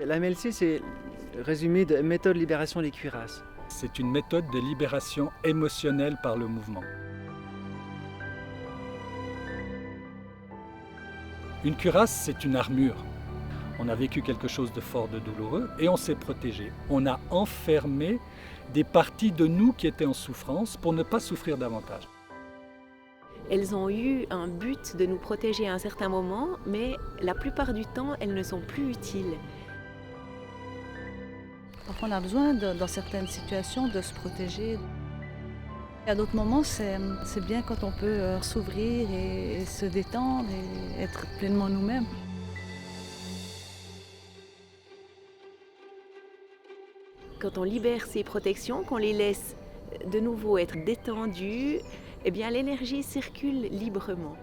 La MLC, c'est le résumé de méthode libération des cuirasses. C'est une méthode de libération émotionnelle par le mouvement. Une cuirasse, c'est une armure. On a vécu quelque chose de fort, de douloureux, et on s'est protégé. On a enfermé des parties de nous qui étaient en souffrance pour ne pas souffrir davantage. Elles ont eu un but de nous protéger à un certain moment, mais la plupart du temps, elles ne sont plus utiles. Parfois, on a besoin, dans certaines situations, de se protéger. À d'autres moments, c'est bien quand on peut s'ouvrir et se détendre et être pleinement nous-mêmes. Quand on libère ces protections, qu'on les laisse de nouveau être détendues, eh bien l'énergie circule librement.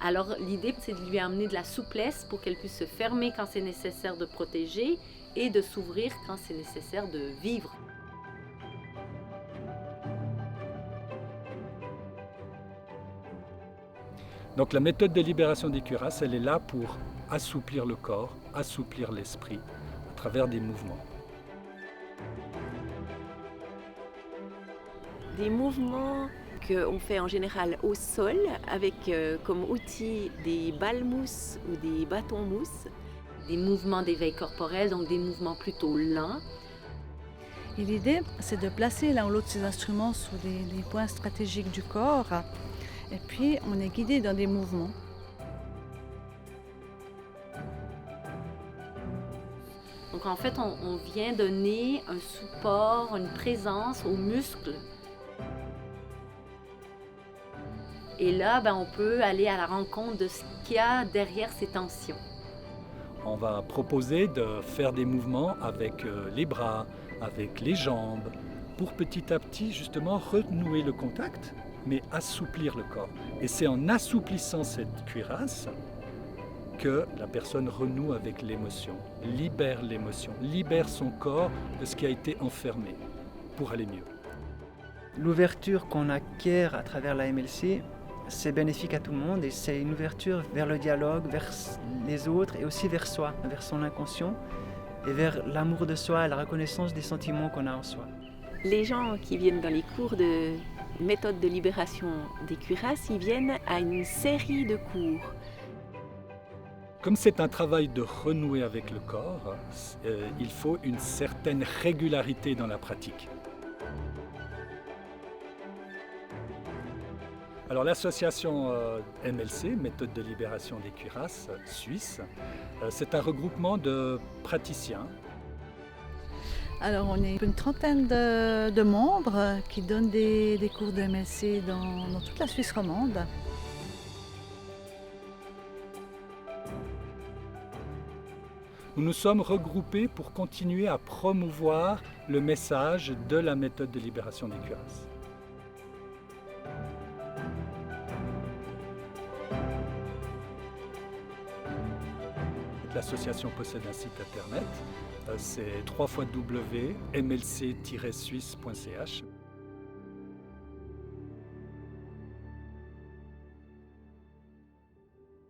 Alors l'idée, c'est de lui amener de la souplesse pour qu'elle puisse se fermer quand c'est nécessaire de protéger et de s'ouvrir quand c'est nécessaire de vivre. Donc la méthode de libération des cuirasses, elle est là pour assouplir le corps, assouplir l'esprit à travers des mouvements. Des mouvements qu'on fait en général au sol avec comme outil des balles mousse ou des bâtons mousse. Des mouvements d'éveil corporel, donc des mouvements plutôt lents. Et l'idée, c'est de placer l'un ou l'autre de ces instruments sur les points stratégiques du corps. Et puis, on est guidé dans des mouvements. Donc en fait, on vient donner un support, une présence aux muscles. Et là, on peut aller à la rencontre de ce qu'il y a derrière ces tensions. On va proposer de faire des mouvements avec les bras, avec les jambes, pour petit à petit justement renouer le contact, mais assouplir le corps. Et c'est en assouplissant cette cuirasse que la personne renoue avec l'émotion, libère son corps de ce qui a été enfermé pour aller mieux. L'ouverture qu'on acquiert à travers la MLC, c'est bénéfique à tout le monde et c'est une ouverture vers le dialogue, vers les autres et aussi vers soi, vers son inconscient et vers l'amour de soi et la reconnaissance des sentiments qu'on a en soi. Les gens qui viennent dans les cours de méthode de libération des cuirasses, ils viennent à une série de cours. Comme c'est un travail de renouer avec le corps, il faut une certaine régularité dans la pratique. Alors l'association MLC, méthode de libération des cuirasses suisse, c'est un regroupement de praticiens. Alors, on est une trentaine de membres qui donnent des cours de MLC dans toute la Suisse romande. Nous nous sommes regroupés pour continuer à promouvoir le message de la méthode de libération des cuirasses. L'association possède un site internet, c'est www.mlc-suisse.ch.